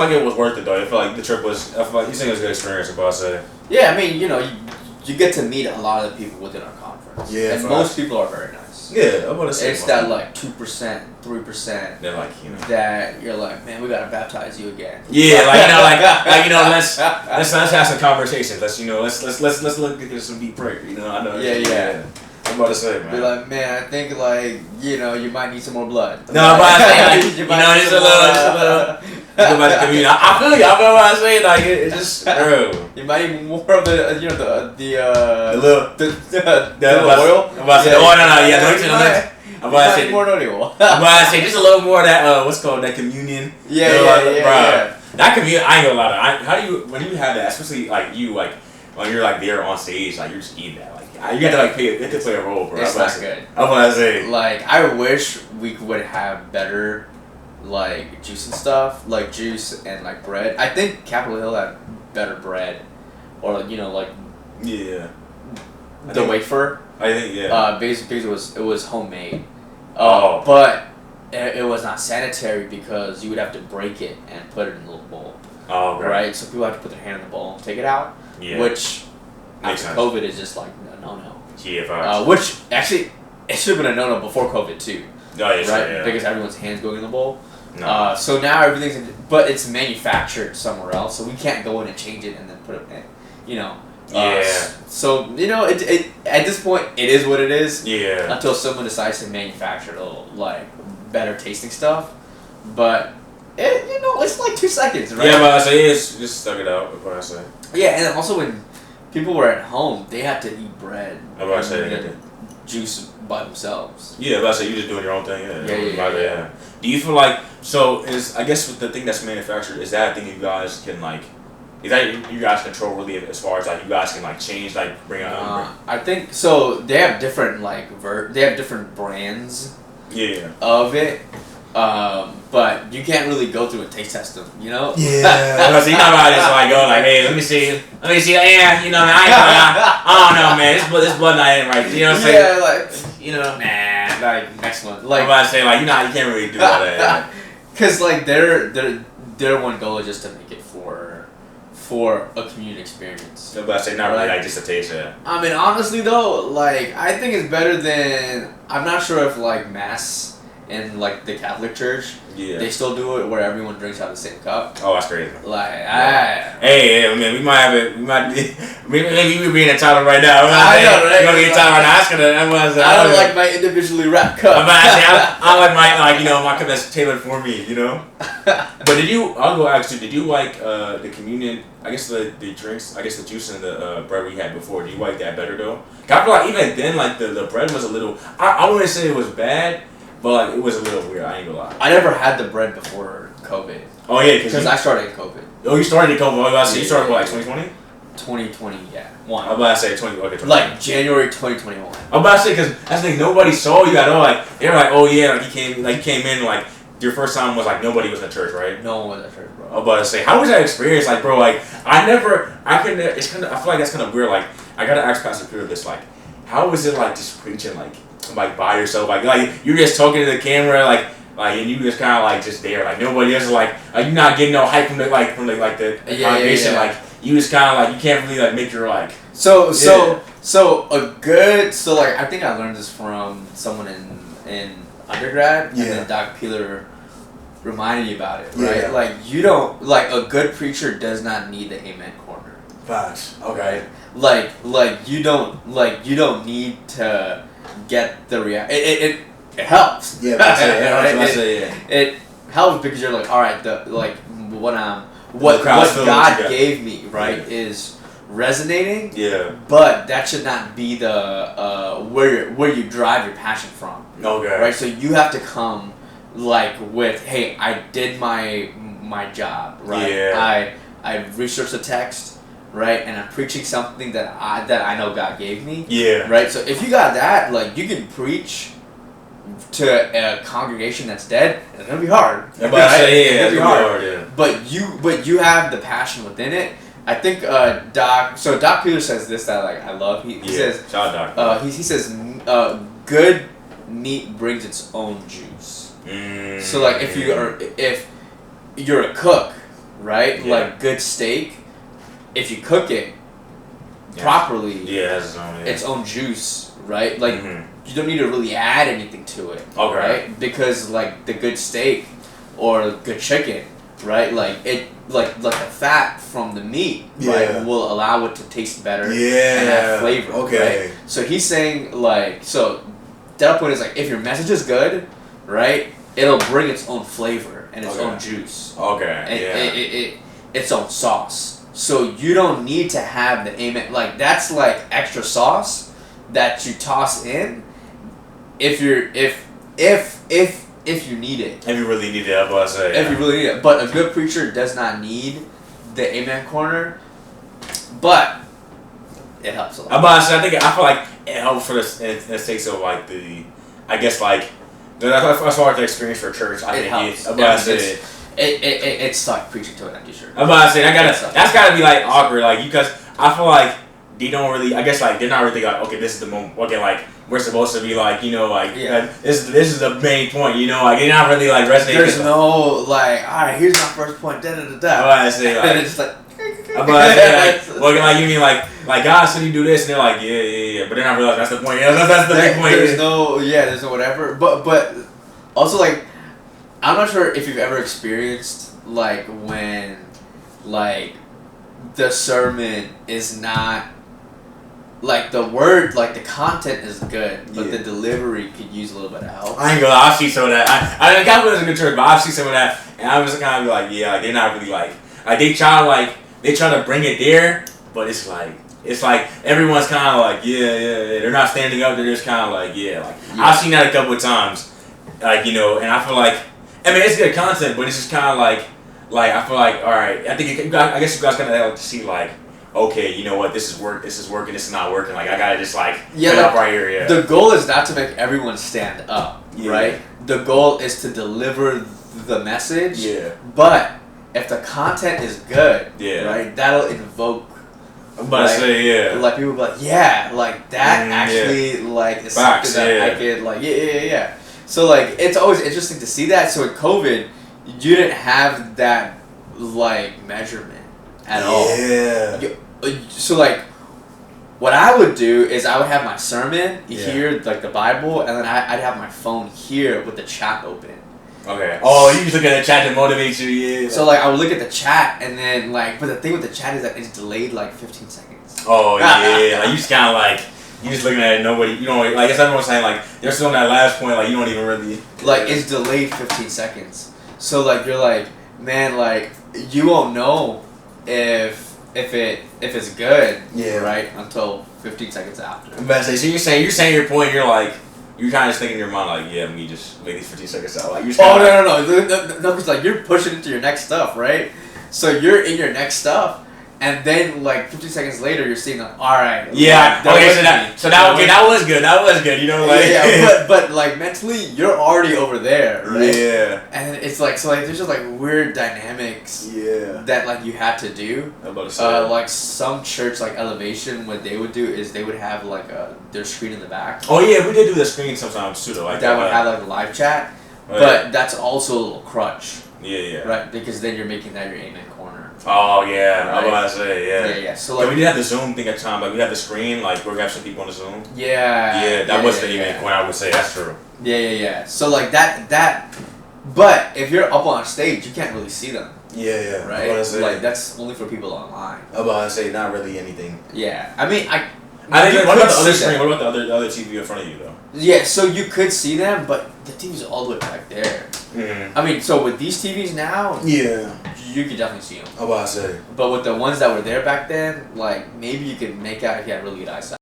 like it was worth it though. I feel like the trip was. I feel like you think it was a good experience. I'm about to say. Yeah, I mean, you get to meet a lot of the people within our conference. Yeah, and most people are very nice. Yeah, I'm gonna say it's that like 2%, 3%. They're like that you're like, man, we gotta baptize you again. Yeah, let's have some conversations. Let's look at some deep prayer. I know. Yeah. I'm about to say, man. Be like, man, I think you might need some more blood. No, I'm about to say just a little. I feel you. I feel what I say. Like it's just, bro. You might need more of the oil. I'm about to say, I'm about to say more oil. I'm about to say just a little more of that. What's called that communion? Yeah. That communion, I ain't gonna lie. How do you when you have that, especially when you're like there on stage, like you're just eating that. Like you have to play a role, bro. It's not good. I'm about to say. Like I wish we would have better. Like juice and stuff, like juice and like bread. I think Capitol Hill had better bread, or like the wafer. I think basically it was homemade. But it was not sanitary because you would have to break it and put it in a little bowl. Oh, right. So people have to put their hand in the bowl and take it out. Yeah. Which makes after sense. COVID is just like no. Yeah. Which actually it should have been a no before COVID too. Oh, yeah, right. Sure, yeah. Because everyone's hands going in the bowl. No. So now everything's, but it's manufactured somewhere else, so we can't go in and change it and then put it in, Yeah. So it at this point it is what it is. Yeah. Until someone decides to manufacture like better tasting stuff, but it's like 2 seconds, right? Yeah, but I say just suck it out. What I say. Yeah, and also when people were at home, they had to eat bread. I say juice by themselves. Yeah, but I say you just doing your own thing. Yeah. Do you feel like I guess with the thing that's manufactured, is that a thing you guys can like? Is that you guys control really as far as like you guys can like change bring out? I think so. They have different they have different brands. Yeah. Of it. But you can't really go through and taste test them, Yeah. Because you know about this, like go like, hey, let me see. Yeah, I don't know, man. This blood not in right. You know what I'm saying? Yeah, like next one. Like I'm about to say, like you can't really do all that. Cause like their one goal is just to make it for a community experience. I'm about to say not really like just a taste. Yeah. I mean, honestly though, like I think it's better than I'm not sure if like Mass in like the Catholic Church. Yeah. They still do it where everyone drinks out of the same cup. Oh, that's crazy. Hey, man, we might have it. Maybe we're being entitled right now. I know, right? We're being entitled right now. I don't like my individually wrapped cup. I like my cup that's tailored for me. But I'll go ask you. Did you like the communion? I guess the drinks. I guess the juice and the bread we had before. Do you like that better though? I feel like even then, like the bread was a little. I wouldn't say it was bad. But like it was a little weird. I ain't gonna lie. I never had the bread before COVID. Oh yeah, because I started in COVID. Oh, you started in COVID. You started what, like 2020? 2020, yeah. I'm about to say 20. Like January 2021. I'm about to say because that's the thing. Nobody saw you at all. Like they were like, oh yeah, like he came in like your first time was like nobody was in church, right? No one was at church, bro. I'm about to say, how was that experience? Like, bro, like I feel like that's kind of weird. Like I gotta ask Pastor Peter this. Like, how was it like just preaching like by yourself, like you're just talking to the camera, like and you just kind of like just there, like nobody else is like you're not getting no hype from the congregation, like you just kind of like you can't really like make your like so I think I learned this from someone in undergrad, and then Dr. Peeler reminded me about it, right? Yeah. Like you don't a good preacher does not need the amen corner. Facts. Okay. Like you don't need to get the reaction. It helps. Yeah, it helps because you're like, all right, what God gave me, right, is resonating. Yeah. But that should not be the where you drive your passion from. Okay. Right. So you have to come with, hey, I did my job. Right. Yeah. I researched the text. Right, and I'm preaching something that I know God gave me. Yeah. Right, so if you got that, you can preach to a congregation that's dead. It's gonna be hard. It's gonna be hard. Yeah. But you have the passion within it. I think Doc Peter says this that I love. He says, shout out Doc. He says, good meat brings its own juice. So if you're a cook. right? Yeah. Like good steak, if you cook it properly, yeah, it has its own juice, right? Like Mhm. you don't need to really add anything to it, Okay. right? Because like the good steak or good chicken, right? Like it, like the fat from the meat, Yeah. right, will allow it to taste better and Yeah. have flavor. Okay. Right? So he's saying like, so that point is like, if your message is good, right, it'll bring its own flavor and its Okay. own juice. Okay. And Yeah. its own sauce. So you don't need to have the amen. Like that's like extra sauce that you toss in if you're if you need it. If you really need it, that's what I say. If you really need it. But a good preacher does not need the amen corner, but it helps a lot. I'm about to say, I feel like it helps for the sake of like I guess like as far as the experience for church. I It think helps. I'm about to say. It's like preaching to an empty shirt. I'm about to say that's gotta be like awkward, like because I feel like they don't really. I guess like they're not really like, okay, this is the moment. Okay, like we're supposed to be like, you know, like this is the main point. You know, like they're not really like resonating. There's no like, all right, here's my first point. Da da da da. I'm about to say like. And it's like. I'm about to say like, well, like you mean like God said you do this, and they're like, yeah, but they're not realizing that's the point. Yeah, that's the big point. There's no whatever. But also like, I'm not sure if you've ever experienced like when like the sermon is not like the word, like the content is good, but the delivery could use a little bit of help. I ain't gonna lie, I've seen some of that. I got was a good church, but I've seen some of that, and I was kind of like, yeah, like they're not really like they try to bring it there, but it's like everyone's kind of like yeah, they're not standing up, they're just kind of like I've seen that a couple of times, like you know, and I feel like I mean it's good content, but it's just kind of like I feel like all right, I think I guess you guys kind of have to see like. Okay, you know what? This is working. This is not working. Like I gotta just like like, up right here. Yeah. The goal is not to make everyone stand up, right? The goal is to deliver the message. Yeah. But if the content is good, right, that'll invoke. I'm about to say Like people be like, like that actually like is Facts, something that I could like yeah. So like it's always interesting to see that. So in COVID, you didn't have that like measurement at all. Yeah. So like, what I would do is I would have my sermon here, like the Bible, and then I'd have my phone here with the chat open. Okay. Oh, you just look at the chat to motivate you, yeah. So like I would look at the chat and then like, but the thing with the chat is that it's delayed like 15 seconds. Oh yeah, like you just kind of like you just looking at it. Nobody, you know, like as everyone's saying, like they're still on that last point. Like you don't even really like it's delayed 15 seconds. So like you're like, man, like you won't know if it's good, right, until 15 seconds after. I'm about to say, so you're saying your point. You're like, you're kind of just thinking in your mind like, yeah, me just make these 15 seconds out. Like, you're no, because like you're pushing into your next stuff, right? So you're in your next stuff, and then like 15 seconds later, you're seeing like, all right, yeah, okay, that was good. That was good. You know, like but like mentally, you're already over there, right? Yeah. And it's like so like there's just like weird dynamics. That like you have to do. I'm about to say. Like some church like Elevation, what they would do is they would have like their screen in the back. Oh yeah, we did do the screen sometimes too, though. Like that would have like a live chat, but that's also a little crutch. Yeah. Right, because then you're making that your amen corner. Oh yeah, right? I'm about to say Yeah. So like we did have the Zoom thing at the time, like we had the screen, like where we have some people on the Zoom. Yeah, that was the amen corner. I would say that's true. Yeah. So like that, but if you're up on stage, you can't really see them. Yeah. Right. Like that's only for people online. I'm about to say not really anything. Yeah, I mean I think what about the other screen? What about the other TV in front of you though? Yeah, so you could see them, but the TV's all the way back there. Mm-hmm. I mean, so with these TVs now, you could definitely see them. I'm about to say. But with the ones that were there back then, like maybe you could make out if you had really good eyesight.